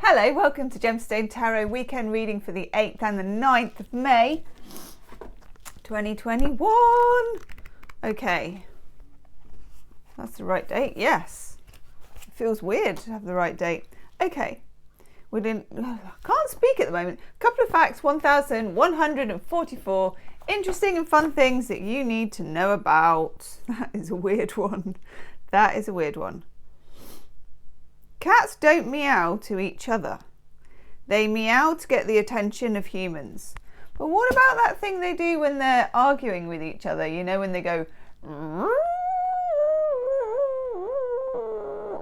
Hello, welcome to Gemstone Tarot weekend reading for the 8th and the 9th of May 2021. Okay, that's the right date. Yes, it feels weird to have the right date. Okay, I can't speak at the moment. Couple of facts, 1144 interesting and fun things that you need to know about. That is a weird one. That is a weird one. Cats don't meow to each other. They meow to get the attention of humans. But what about that thing they do when they're arguing with each other? You know, when they go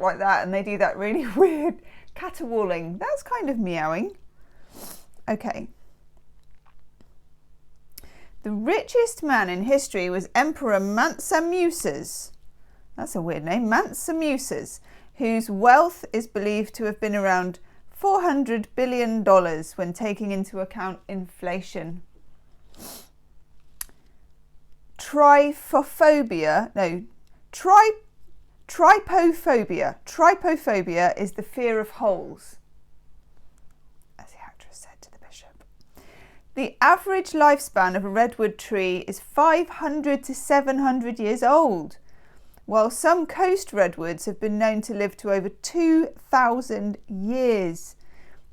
like that, and they do that really weird caterwauling. That's kind of meowing. Okay. The richest man in history was Emperor Mansa Musa. That's a weird name. Mansa Musa, whose wealth is believed to have been around $400 billion when taking into account inflation. Trypophobia is the fear of holes, as the actress said to the bishop. The average lifespan of a redwood tree is 500 to 700 years old, while some coast redwoods have been known to live to over 2,000 years.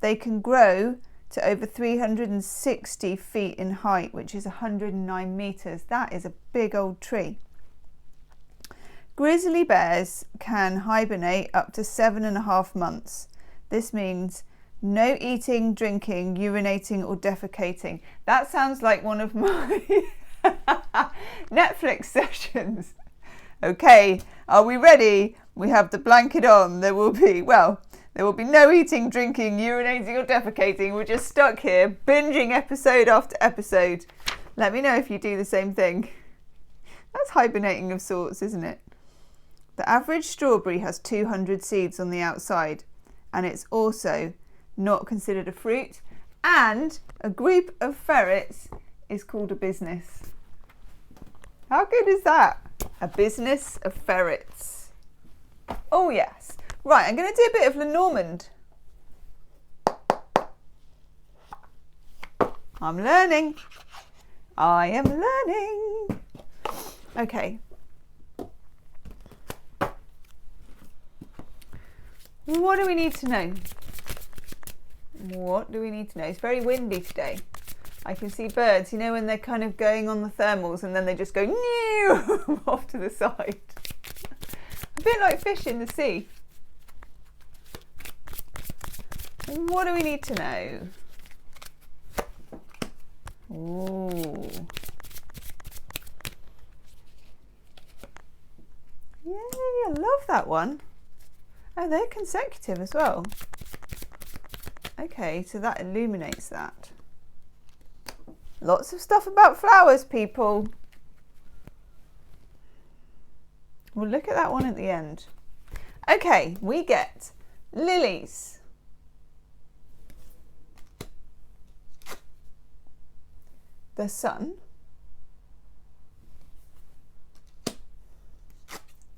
They can grow to over 360 feet in height, which is 109 meters. That is a big old tree. Grizzly bears can hibernate up to 7.5 months. This means no eating, drinking, urinating or defecating. That sounds like one of my Netflix sessions. Okay, are we ready? We have the blanket on. There will be no eating, drinking, urinating or defecating. We're just stuck here, binging episode after episode. Let me know if you do the same thing. That's hibernating of sorts, isn't it? The average strawberry has 200 seeds on the outside, and it's also not considered a fruit. And a group of ferrets is called a business. How good is that? A business of ferrets. Oh yes. Right, I'm going to do a bit of Lenormand. I'm learning. I am learning. Okay. What do we need to know? What do we need to know? It's very windy today. I can see birds, you know, when they're kind of going on the thermals and then they just go off to the side. A bit like fish in the sea. What do we need to know? Ooh. Yay, I love that one. Oh, they're consecutive as well. Okay, so that illuminates that. Lots of stuff about flowers, people. We'll look at that one at the end. Okay, we get lilies. The sun.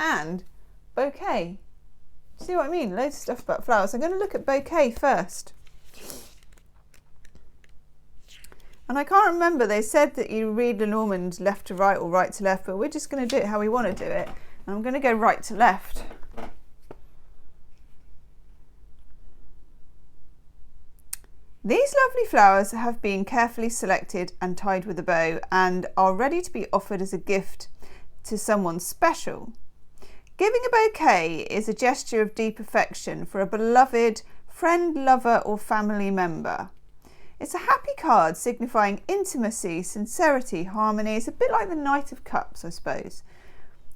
And bouquet. See what I mean? Loads of stuff about flowers. I'm going to look at bouquet first. And I can't remember, they said that you read Lenormand left to right or right to left, but we're just going to do it how we want to do it. And I'm going to go right to left. These lovely flowers have been carefully selected and tied with a bow and are ready to be offered as a gift to someone special. Giving a bouquet is a gesture of deep affection for a beloved friend, lover or family member. It's a happy card signifying intimacy, sincerity, harmony. It's a bit like the Knight of Cups, I suppose,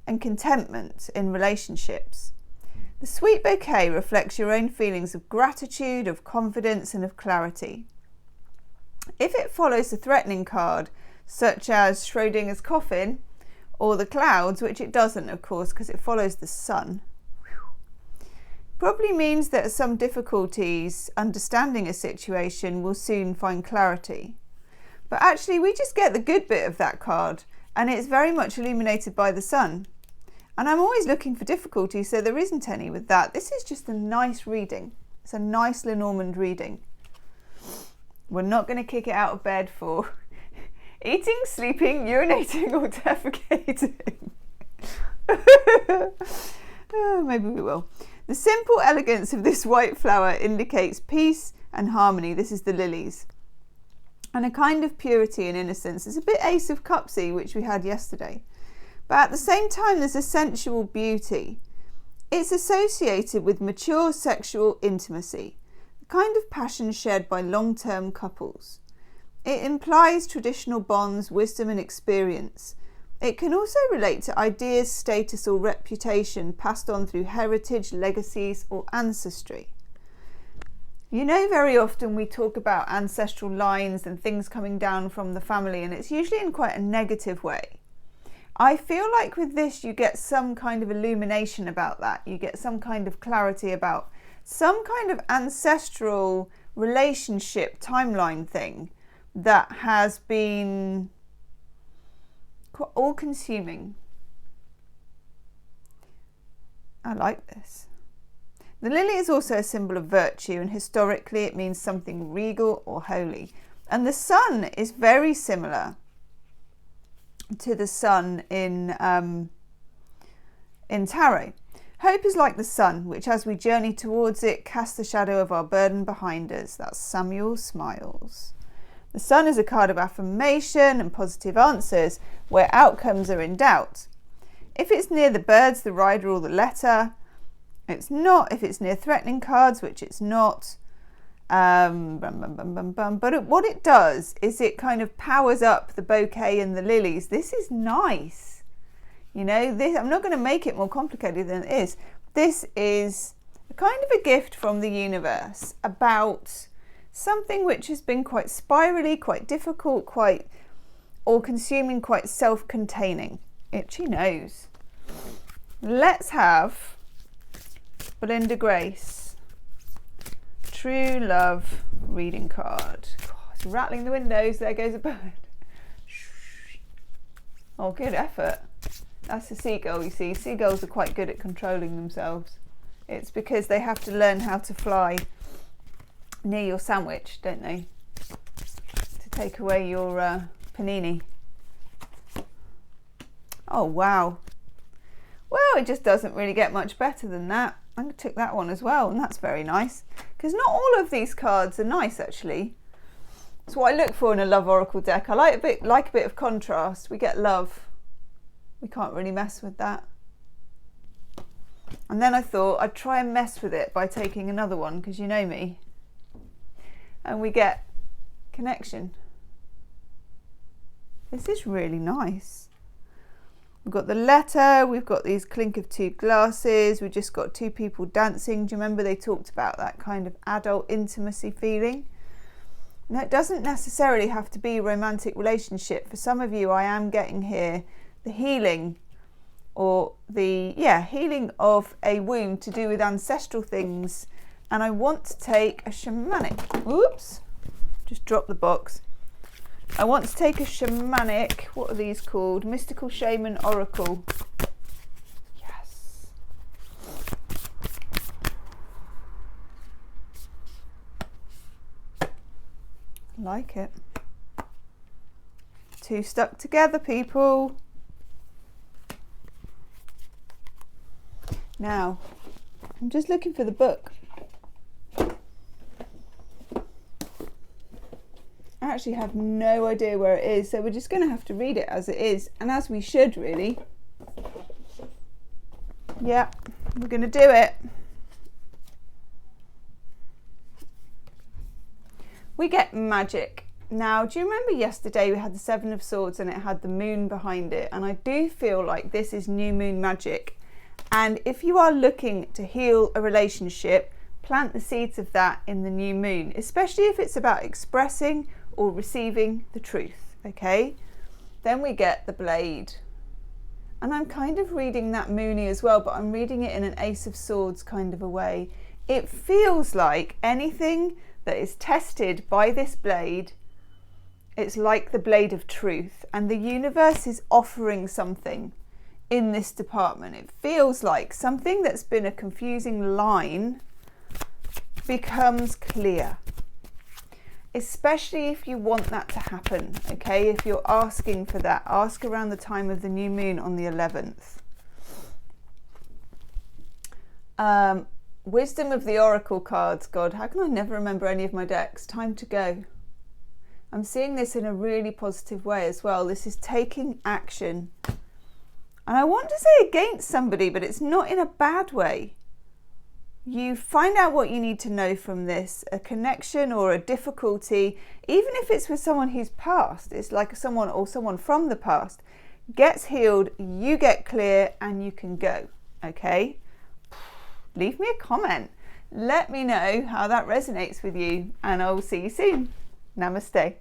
and contentment in relationships. The sweet bouquet reflects your own feelings of gratitude, of confidence, and of clarity. If it follows a threatening card, such as Schrodinger's coffin, or the clouds, which it doesn't, of course, because it follows the sun, probably means that some difficulties understanding a situation will soon find clarity. But actually, we just get the good bit of that card, and it's very much illuminated by the sun. And I'm always looking for difficulties, so there isn't any with that. This is just a nice reading. It's a nice Lenormand reading. We're not going to kick it out of bed for eating, sleeping, urinating or defecating. Oh, maybe we will. The simple elegance of this white flower indicates peace and harmony. This is the lilies. And a kind of purity and innocence. It's a bit Ace of Cupsy, which we had yesterday. But at the same time, there's a sensual beauty. It's associated with mature sexual intimacy, the kind of passion shared by long-term couples. It implies traditional bonds, wisdom and experience. It can also relate to ideas, status or reputation passed on through heritage, legacies or ancestry. You know, very often we talk about ancestral lines and things coming down from the family, and it's usually in quite a negative way. I feel like with this you get some kind of illumination about that. You get some kind of clarity about some kind of ancestral relationship timeline thing that has been all-consuming. I like this. The lily is also a symbol of virtue, and historically it means something regal or holy. And the sun is very similar to the sun in tarot. Hope is like the sun, which as we journey towards it, casts the shadow of our burden behind us. That's Samuel Smiles. The sun is a card of affirmation and positive answers where outcomes are in doubt. If it's near the birds, the rider or the letter, it's not. If it's near threatening cards, which it's not. But what it does is it kind of powers up the bouquet and the lilies. This is nice. You know, this, I'm not going to make it more complicated than it is. This is a kind of a gift from the universe about something which has been quite spirally, quite difficult, quite all-consuming, quite self-containing. Itchy nose. Let's have Belinda Grace, True Love reading card. God, it's rattling the windows. There goes a bird. Oh, good effort. That's a seagull, you see. Seagulls are quite good at controlling themselves. It's because they have to learn how to fly near your sandwich, don't they? To take away your panini. Oh, wow. Well, it just doesn't really get much better than that. I took that one as well, and that's very nice. Because not all of these cards are nice, actually. That's what I look for in a love oracle deck. I like a bit of contrast. We get love. We can't really mess with that. And then I thought I'd try and mess with it by taking another one, because you know me. And we get connection. This is really nice. We've got the letter, we've got these clink of two glasses, we've just got two people dancing. Do you remember they talked about that kind of adult intimacy feeling? Now, it doesn't necessarily have to be a romantic relationship. For some of you, I am getting here the healing or the healing of a wound to do with ancestral things. And I want to take a shamanic. Oops, just dropped the box. I want to take a shamanic, what are these called? Mystical Shaman Oracle. Yes. Like it. Two stuck together, people. Now, I'm just looking for the book. I actually have no idea where it is, so we're just going to have to read it as it is, and as we should, really. Yeah, we're going to do it. We get magic. Now, do you remember yesterday we had the Seven of Swords and it had the moon behind it? And I do feel like this is new moon magic. And if you are looking to heal a relationship, plant the seeds of that in the new moon, especially if it's about expressing or receiving the truth, okay? Then we get the blade. And I'm kind of reading that Moony as well, but I'm reading it in an Ace of Swords kind of a way. It feels like anything that is tested by this blade, it's like the blade of truth, and the universe is offering something in this department. It feels like something that's been a confusing line becomes clear. Especially if you want that to happen, okay? If you're asking for that, ask around the time of the new moon on the 11th. Wisdom of the Oracle cards. God, how can I never remember any of my decks? Time to go. I'm seeing this in a really positive way as well. This is taking action. And I want to say against somebody, but it's not in a bad way. You find out what you need to know from this, a connection or a difficulty, even if it's with someone who's passed, it's like someone from the past, gets healed, you get clear, and you can go, okay? Leave me a comment. Let me know how that resonates with you, and I will see you soon. Namaste.